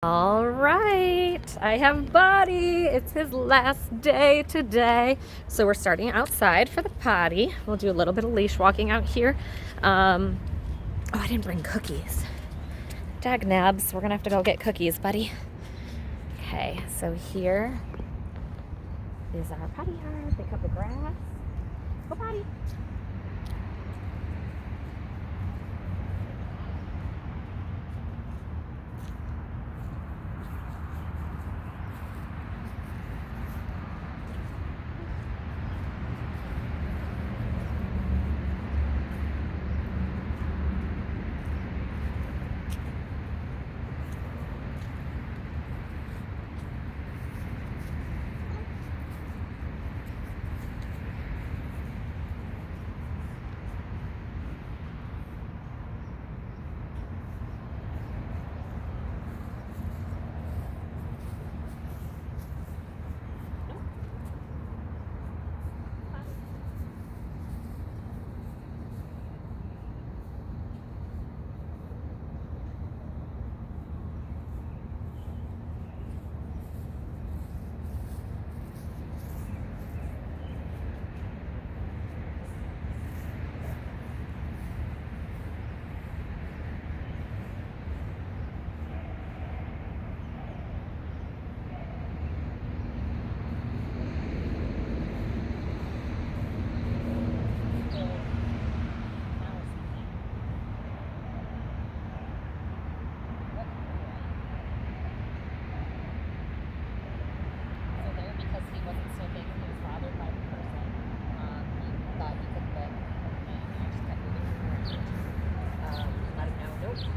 All right, I have Buddy. It's his last day today. So we're starting outside for the potty. We'll do a little bit of leash walking out here. Oh, I didn't bring cookies. Dag nabs, we're gonna have to go get cookies, buddy. Okay, so here is our potty yard. Pick up the grass. Go potty.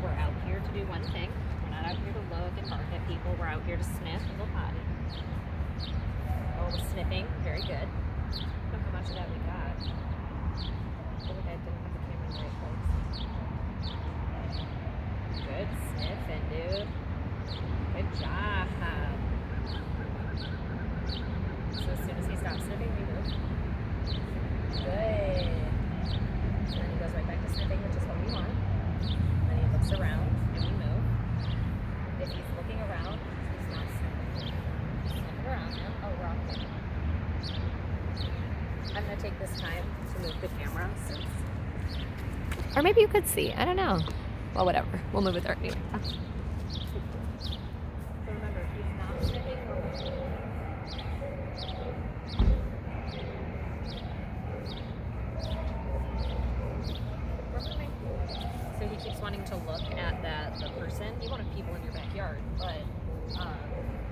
We're out here to do one thing. We're not out here to look and bark at people. We're out here to sniff and go potty. Oh, the sniffing, very good. Look how much of that we got. I feel like I didn't have the camera in the right place. Good sniffing, dude. Good job. So as soon as he stops sniffing, we move. Good. And then he goes right back to sniffing, which is what we want. Then he looks around and we move. If he's looking around, he's not sniffing. He's sniffing around now. Oh, we're off camera. I'm going to take this time to move the camera since... Or maybe you could see. I don't know. Well, whatever. We'll move it there anyway. So remember, if he's not sniffing, we're moving. So he keeps wanting to look at the person. You want to have people in your backyard, but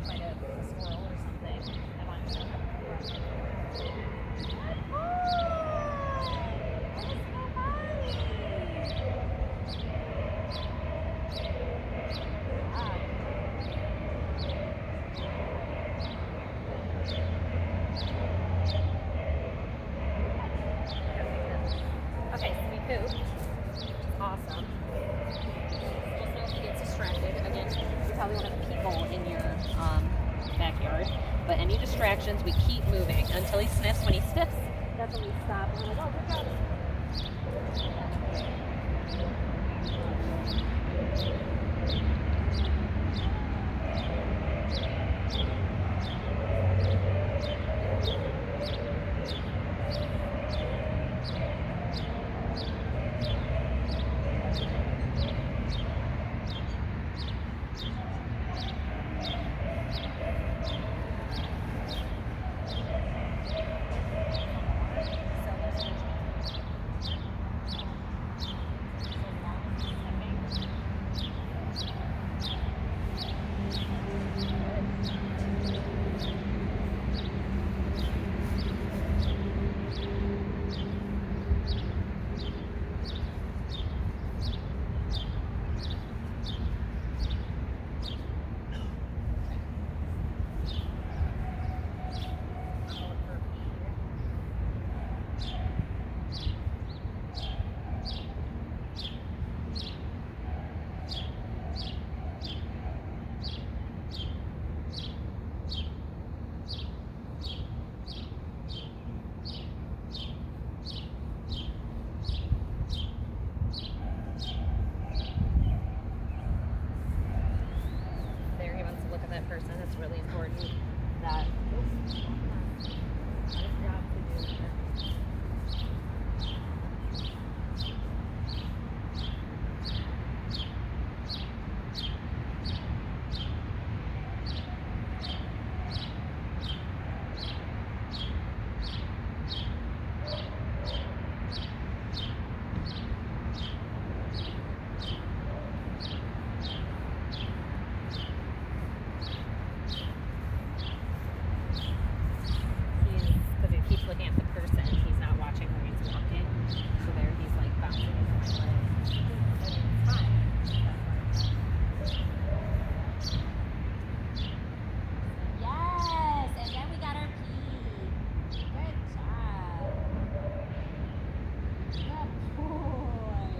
find a squirrel or something. I want to Okay, so we pooped. Awesome. Just know if he gets distracted. Again, you probably want to have people in your backyard. But any distractions, we keep moving until he sniffs. When he sniffs, that's when we stop and we're like, oh, good job. that person. It's really important that job to do. Because he keeps looking at the person, he's not watching where he's walking. So there he's like bouncing his legs. And it's fine. Yes, and then we got our pee. Good job. Good boy.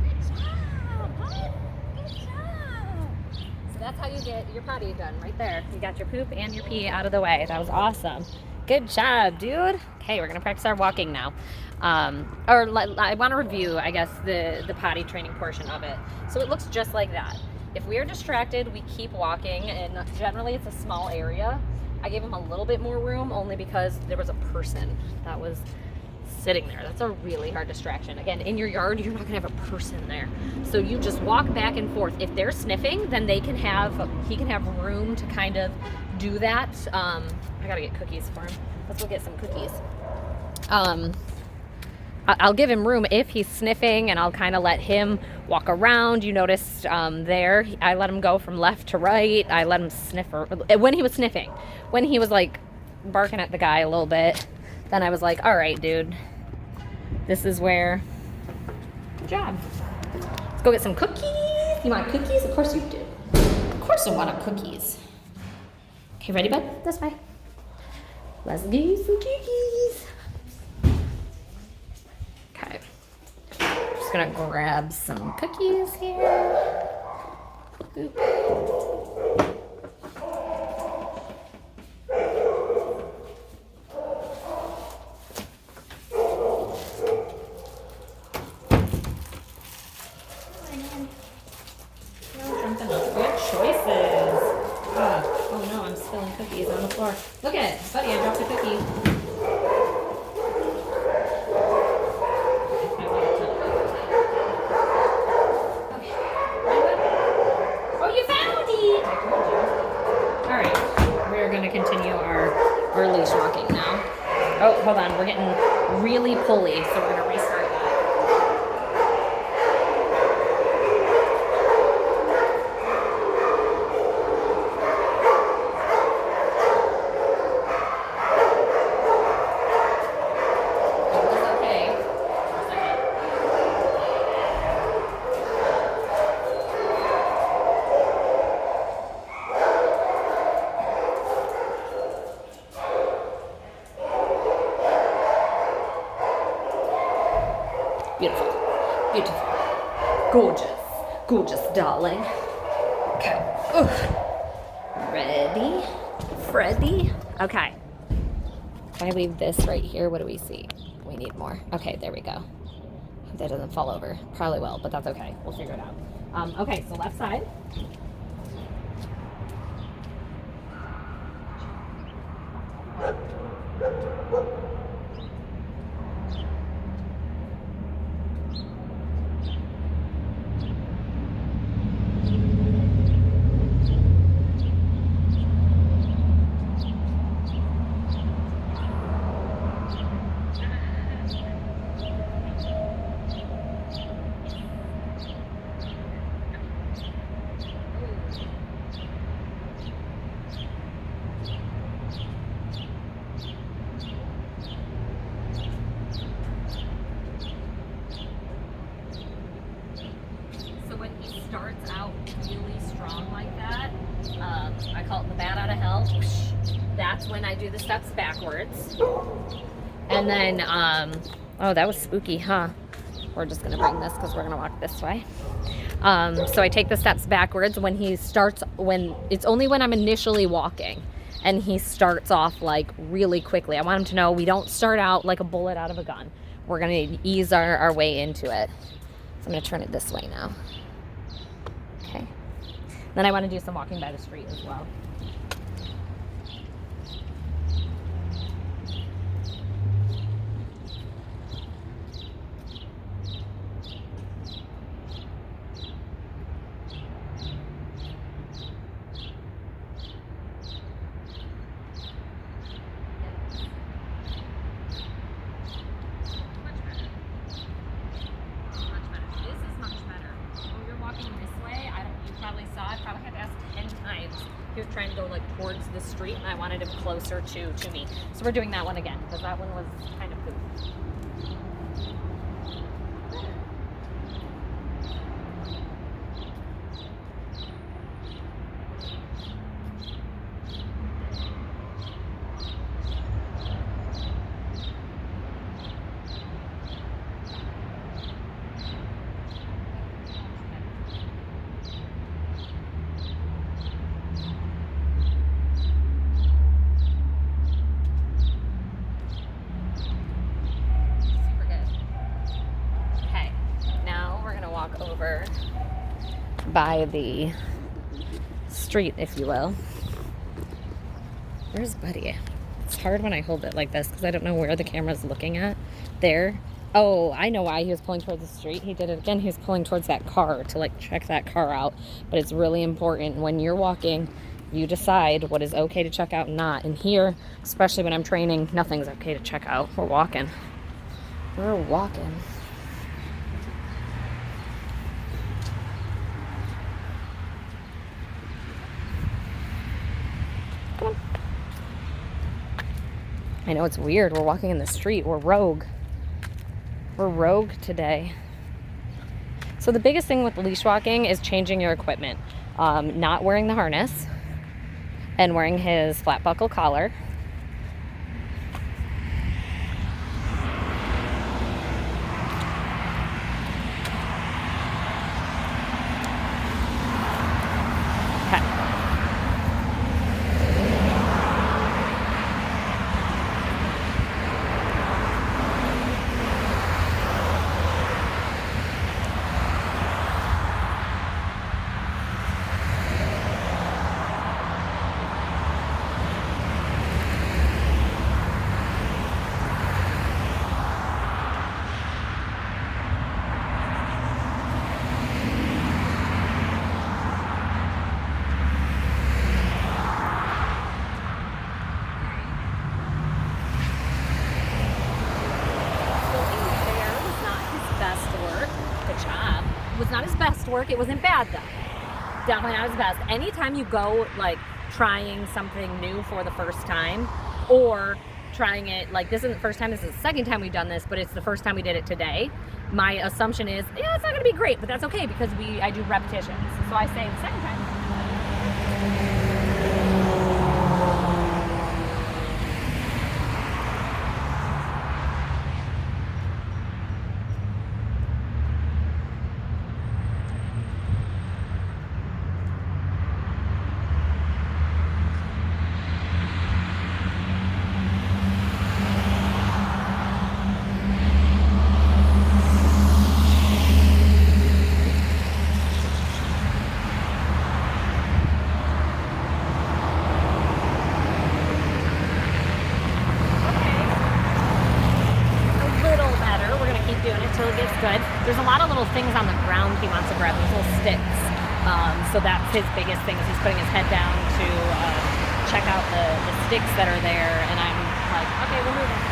Good job, bud. Good job. So that's how you get your potty done right there. You got your poop and your pee out of the way. That was awesome. Good job, dude. Okay, we're gonna practice our walking now. I want to review, I guess, the potty training portion of it. So it looks just like that. If we are distracted, we keep walking, and generally it's a small area. I gave him a little bit more room only because there was a person that was sitting there. That's a really hard distraction. Again, in your yard, you're not gonna have a person there. So you just walk back and forth. If they're sniffing, then he can have room to kind of do that. I gotta get cookies for him. Let's go get some cookies. I'll give him room if he's sniffing, and I'll kind of let him walk around. You noticed there, I let him go from left to right. I let him sniff when he was sniffing. When he was like barking at the guy a little bit, then I was like, all right, dude, this is where, good job. Let's go get some cookies. You want cookies? Of course you do. Of course I want cookies. Okay, ready, bud? This way. Let's get some cookies. Okay. Just gonna grab some cookies here. Oop. Good choices. Oh no, I'm spilling cookies on the floor. Look at it, buddy, I dropped a cookie. Okay. Oh, you found it! I told you. Alright, we're gonna continue our leash walking now. Oh, hold on, we're getting really pulley, so we're gonna restart that. Beautiful. Beautiful. Gorgeous. Gorgeous, darling. Okay. Oof. Ready? Freddy? Okay. If I leave this right here, what do we see? We need more. Okay, there we go. Hope that doesn't fall over. Probably will, but that's okay. We'll figure it out. Okay, so left side. Starts out really strong like that. I call it the bat out of hell. That's when I do the steps backwards. And then, oh, that was spooky, huh? We're just gonna bring this because we're gonna walk this way. So I take the steps backwards when it's only when I'm initially walking and he starts off like really quickly. I want him to know we don't start out like a bullet out of a gun. We're gonna ease our way into it. So I'm gonna turn it this way now. Okay. Then I want to do some walking by the street as well. He was trying to go like towards the street, and I wanted him closer to me. So we're doing that one again because that one was kind of poop. Over by the street, if you will. Where's Buddy? It's hard when I hold it like this because I don't know where the camera's looking at. There. Oh, I know why he was pulling towards the street. He did it again. He was pulling towards that car to like check that car out. But it's really important when you're walking, you decide what is okay to check out and not. And here, especially when I'm training, nothing's okay to check out. We're walking. We're walking. I know it's weird. We're walking in the street. We're rogue. We're rogue today. So the biggest thing with leash walking is changing your equipment. Not wearing the harness and wearing his flat buckle collar. Was not his best work. It wasn't bad though. Definitely not his best. Anytime you go like trying something new for the first time, or trying it like this isn't the first time, this is the second time we've done this, but it's the first time we did it today. My assumption is, yeah, it's not gonna be great, but that's okay because I do repetitions. So I say the second time. Until it gets good. There's a lot of little things on the ground he wants to grab, these little sticks. So that's his biggest thing, is he's putting his head down to check out the sticks that are there, and I'm like, okay, we're moving.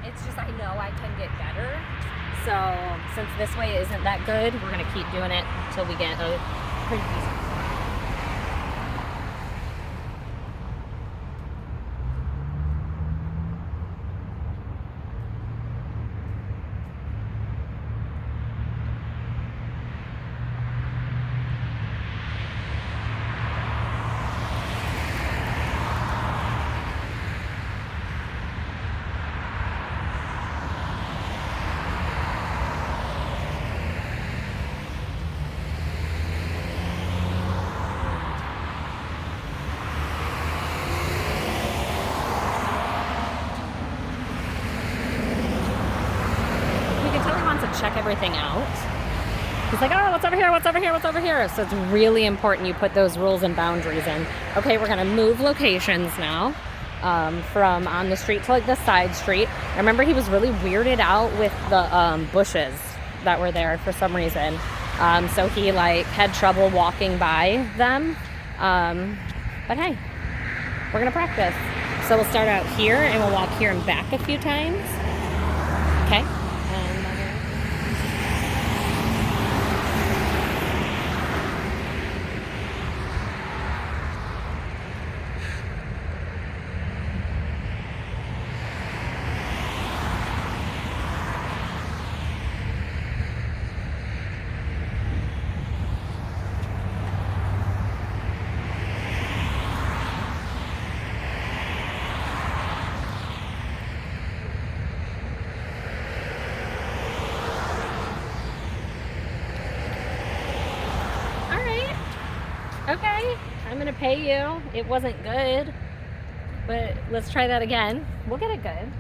It's just I know I can get better. So since this way isn't that good, we're going to keep doing it until we get a pretty decent. everything out. He's like, oh, what's over here? What's over here? What's over here? So it's really important you put those rules and boundaries in. Okay, we're gonna move locations now from on the street to like the side street. I remember he was really weirded out with the bushes that were there for some reason. So he like had trouble walking by them. But hey, we're gonna practice. So we'll start out here and we'll walk here and back a few times. Okay. Okay, I'm gonna pay you. It wasn't good, but let's try that again. We'll get it good.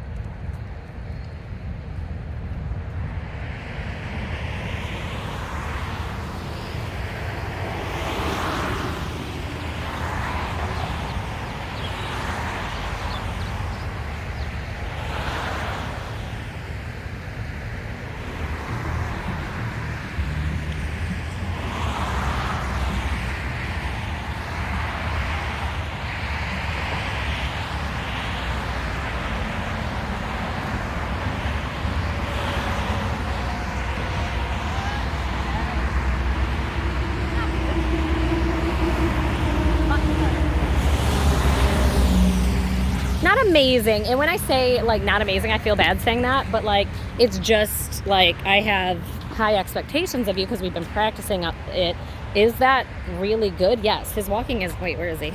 Not amazing. And when I say like not amazing, I feel bad saying that, but like it's just like I have high expectations of you because we've been practicing it. Is that really good? Yes. His walking is, wait, where is he?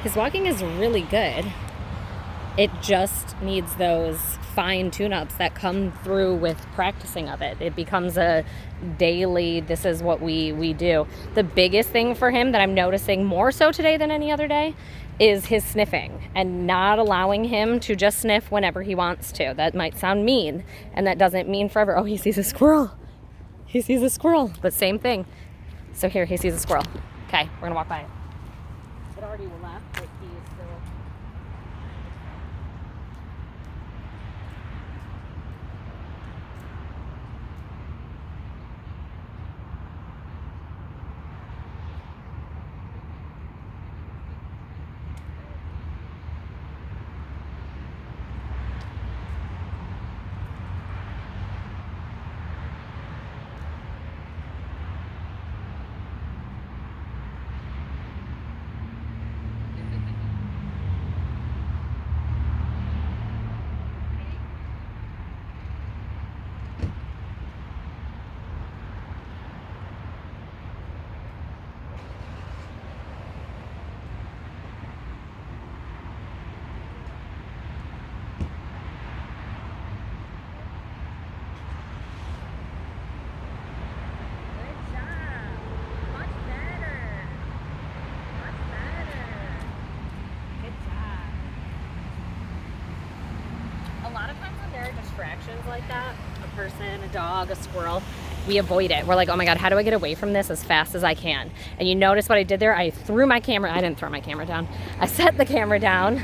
His walking is really good. It just needs those fine tune-ups that come through with practicing of it. It becomes a daily, this is what we do. The biggest thing for him that I'm noticing more so today than any other day is his sniffing and not allowing him to just sniff whenever he wants to. That might sound mean, and that doesn't mean forever. Oh, he sees a squirrel. He sees a squirrel, but same thing. So here, he sees a squirrel. Okay, we're gonna walk by it. It already left, but he is still... Distractions like that, a person, a dog, a squirrel, we avoid it. We're like, oh my God, how do I get away from this as fast as I can? And you notice what I did there? I threw my camera, I didn't throw my camera down. I set the camera down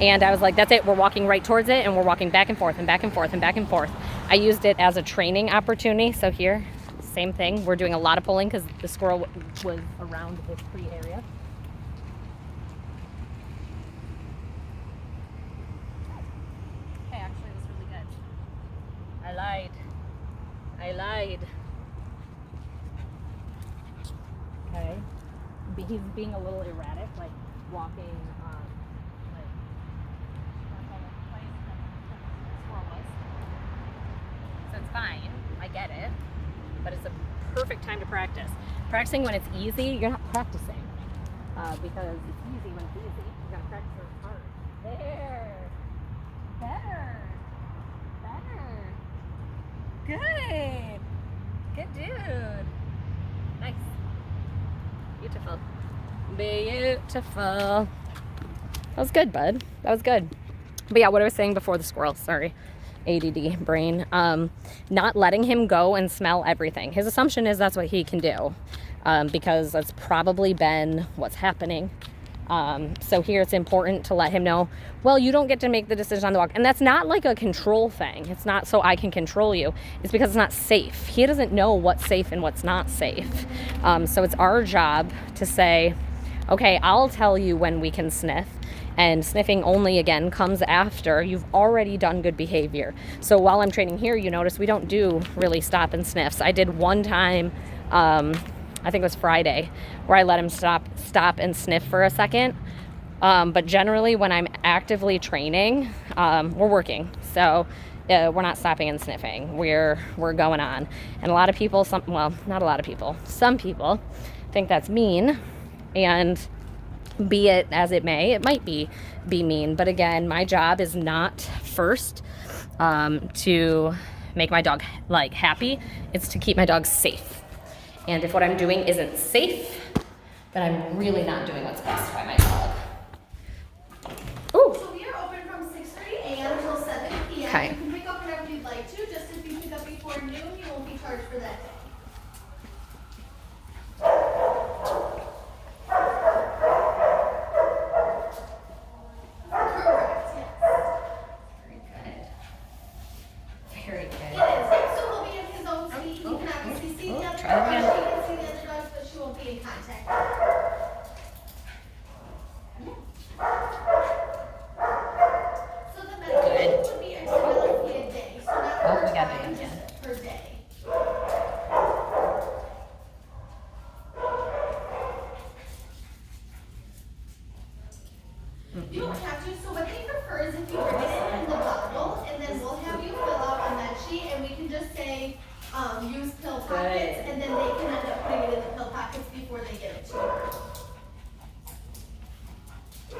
and I was like, that's it. We're walking right towards it and we're walking back and forth and back and forth and back and forth. I used it as a training opportunity. So here, same thing. We're doing a lot of pulling because the squirrel was around this tree area. I lied. Okay. He's being a little erratic, like walking, like squirrel was. So it's fine. I get it. But it's a perfect time to practice. Practicing when it's easy, you're not practicing. Because it's easy when it's easy. You gotta practice when it's hard. There. Better. Good. Good dude. Nice. Beautiful. Beautiful. That was good, bud. That was good. But yeah, what I was saying before the squirrel, sorry. ADD brain. Not letting him go and smell everything. His assumption is that's what he can do, because that's probably been what's happening. So here it's important to let him know, well, you don't get to make the decision on the walk. And that's not like a control thing. It's not so I can control you. It's because it's not safe. He doesn't know what's safe and what's not safe. So it's our job to say, okay, I'll tell you when we can sniff. And sniffing only, again, comes after you've already done good behavior. So while I'm training here, you notice we don't do really stop and sniffs. I did one time, I think it was Friday, where I let him stop and sniff for a second. But generally, when I'm actively training, we're working. So we're not stopping and sniffing. We're going on. And a lot of people, not a lot of people, some people think that's mean. And be it as it may, it might be mean. But again, my job is not first to make my dog like happy. It's to keep my dog safe. And if what I'm doing isn't safe, then I'm really not doing what's best by my dog. Ooh. So we are open from 6:30 a.m. until 7 p.m. Okay. You can pick up whenever you'd like to. Just if you pick up before noon, you won't be charged for that day. Correct, yes. Very good. It is. So he'll be in his own seat. He can obviously see the other try it again. dogs. She can see the other dogs, but she won't be in contact. So the medication would be a $10 fee a day. So not Oh, per we got it time, again. just per day. You don't have to. So what they prefer is if you bring it in the bottle, and then we'll have you fill out a med sheet, and we can just say, use pill pockets, Good. and then they can end up putting it in the pill pockets before they get it to you.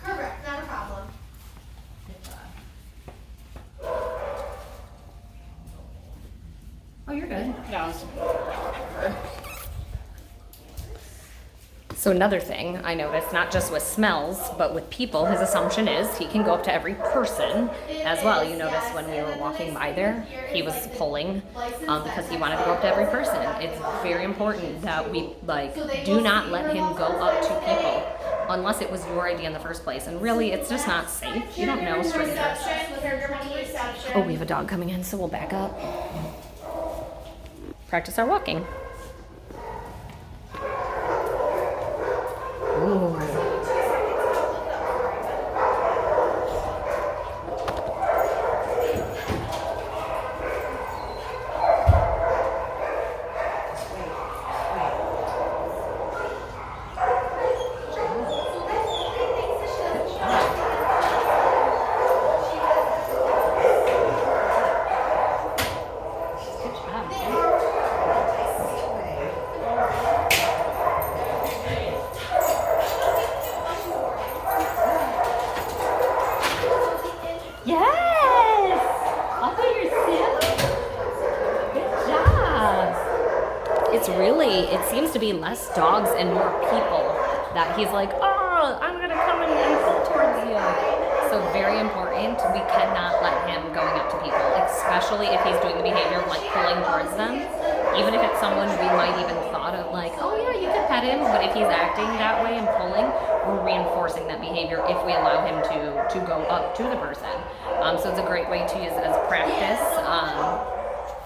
Correct, not a problem. Oh, you're good. So another thing I noticed, not just with smells, but with people, his assumption is he can go up to every person as well. You notice when we were walking by there, he was pulling because he wanted to go up to every person. It's very important that we do not let him go up to people unless it was your idea in the first place. And really, it's just not safe. You don't know strangers. Oh, we have a dog coming in, so we'll back up. Practice our walking. Ooh. Yes! Up on your sip. Good job. It seems to be less dogs and more people that he's like, oh, I'm going to come and pull towards you. So very important, we cannot let him going up to people, especially if he's doing the behavior of like pulling towards them. Even if it's someone we might even thought of like, oh yeah, you could pet him, but if he's acting that way and pulling, we're reinforcing that behavior if we allow him to go up to the person. So it's a great way to use it as practice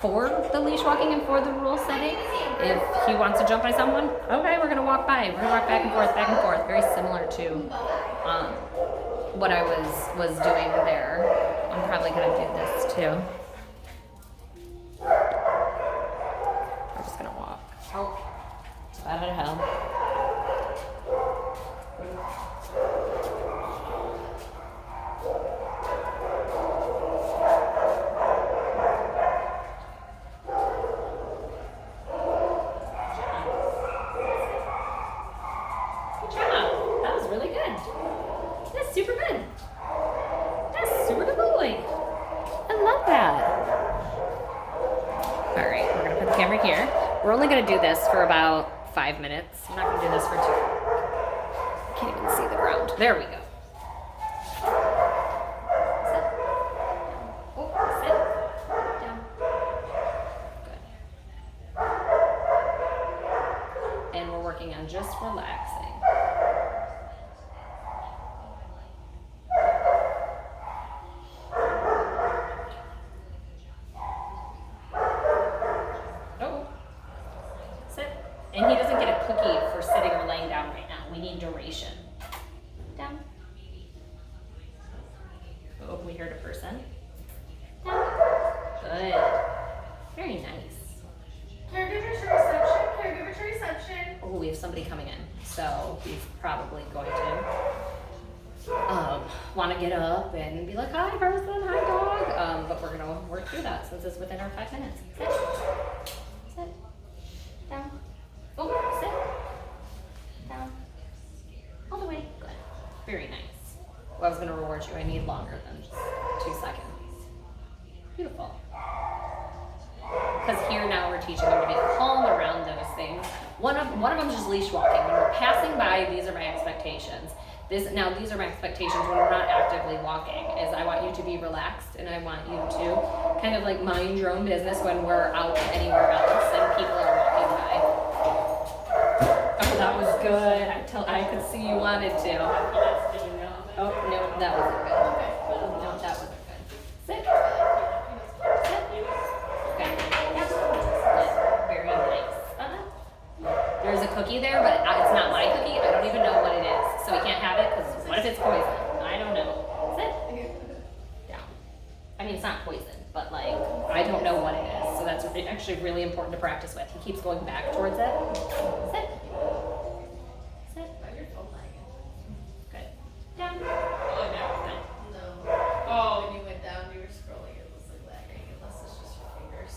for the leash walking and for the rule setting. If he wants to jump by someone, okay, we're gonna walk by. We're gonna walk back and forth. Very similar to what I was doing there. I'm probably gonna do this too. We're just gonna walk. Oh, it's bad out of hell. Good job. That was really good. That's super good. That's super good boy. I love that. All right, we're gonna put the camera here. We're only gonna do this for about 5 minutes. I'm not gonna do this for 2. I can't even see the ground. There we go. Oh, working on just relaxing. Oh, sit. And he doesn't get a cookie for sitting or laying down right now. We need duration. Down. Oh, we heard a person. Down. Good. Very nice. Caregiver to reception, caregiver to reception. Oh, we have somebody coming in, so he's probably going to want to get up and be like, hi person, hi dog. But we're gonna work through that since it's within our 5 minutes. Sit. Sit. Down. Oh, sit. Down. All the way. Good. Very nice. Well, I was gonna reward you. I need longer than just 2 seconds. Beautiful. Because here now we're teaching them to be calm around those things. One of them is just leash walking. When we're passing by, these are my expectations. These are my expectations when we're not actively walking, is I want you to be relaxed and I want you to kind of like mind your own business when we're out anywhere else and people are walking by. Oh, that was good. I could see you wanted to. Oh, no, that wasn't good. No, that wasn't good. Sit. Very nice. There's a cookie there, but it's not my cookie. I don't even know what it is. So we can't have it because what if it's poison? I don't know. Sit. Down. I mean, it's not poison, but like, I don't know what it is. So that's actually really important to practice with. He keeps going back towards it. Sit. Sit. Good. Down. Oh, when you went down, you were scrolling. It was like lagging, unless it's just your fingers.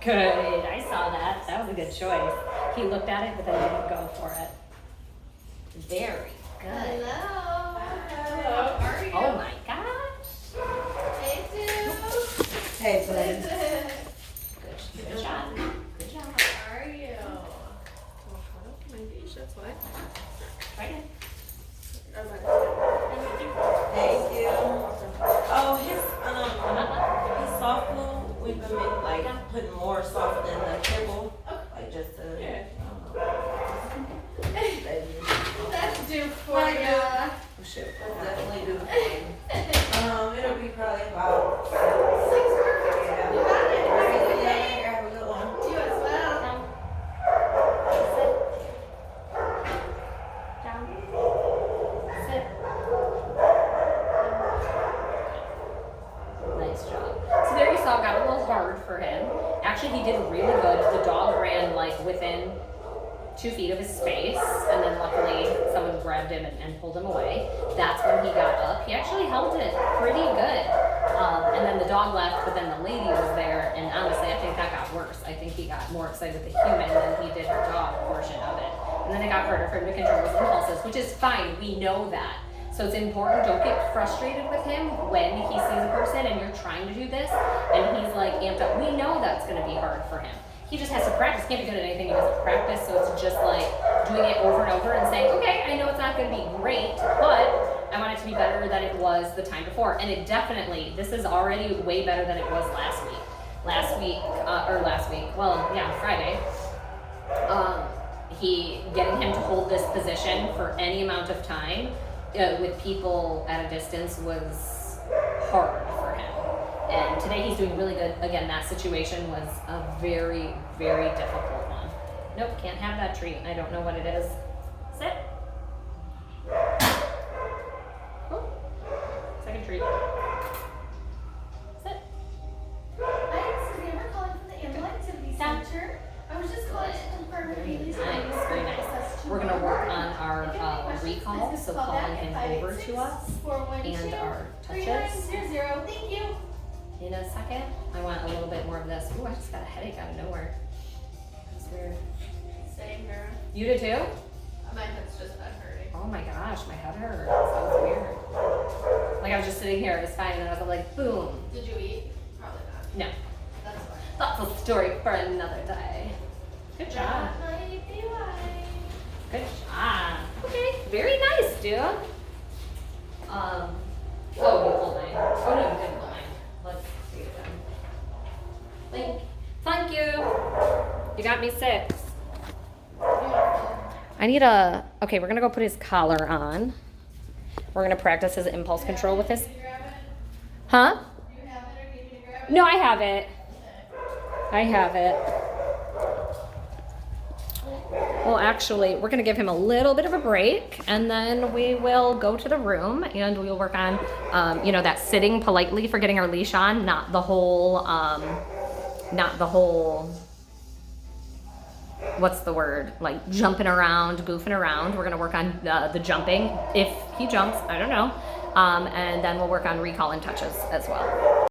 Good. I saw that. That was a good choice. He looked at it, but then didn't go for it. Very good. Hello. Hello. How are you? Oh my gosh. Hey, Sue. Hey, Blaine. Good job. Good job. How are you? My niche, that's why. Right in. Thank you. Oh, his soft glue, we've been like putting more soft in the kibble, like just to. Yeah. Baby. That's due for ya. Oh shoot, that's definitely do for you. It'll be probably about 6. Yeah. You got it. Have a good day. Have a good one. You as well. Down. Sit. Down. Sit. Nice job. So there you saw, got a little hard for him. Actually, he did really good. The dog ran like within 2 feet of his space, and then luckily someone grabbed him and pulled him away. That's when he got up. He actually held it pretty good. And then the dog left, but then the lady was there, and honestly, I think that got worse. I think he got more excited with the human than he did the dog portion of it. And then it got harder for him to control his impulses, which is fine. We know that. So it's important, don't get frustrated with him when he sees a person and you're trying to do this, and he's like amped up. We know that's gonna be hard for him. He just has to practice. Can't be good at anything he doesn't practice. So it's just like doing it over and over and saying, okay, I know it's not going to be great, but I want it to be better than it was the time before. And it definitely, this is already way better than it was last week. Friday. Getting him to hold this position for any amount of time with people at a distance was hard for him. And today he's doing really good. Again, that situation was a very, very difficult one. Nope, can't have that treat. I don't know what it is. Sit. Oh. Second treat. Sit. Hi, this is Amber calling from the Animal Activity Center. I was just calling to confirm if Bailey's Nice, very nice. We're going to work on our recall, so calling him over to us, and our touches. 3900. Thank you. In a second, I want a little bit more of this. Ooh, I just got a headache out of nowhere. That's weird. Same here. You did too? My head's just been hurting. Oh my gosh, my head hurts. That was weird. Like I was just sitting here, it was fine, and I was like, boom. Did you eat? Probably not. No. That's fine. That's a story for another day. Good job. That might be why. Good job. Okay, very nice, dude. Oh, you pulled mine. Oh no, you didn't pull mine. Let's see it then. Thank you. You got me 6. I need okay, we're gonna go put his collar on. We're gonna practice his impulse control with his, huh? You have it or need me to grab it? No, I have it. I have it. Well, actually, we're gonna give him a little bit of a break, and then we will go to the room and we'll work on, that sitting politely for getting our leash on, not the whole, what's the word? Like jumping around, goofing around. We're gonna work on the jumping. If he jumps, I don't know. And then we'll work on recall and touches as well.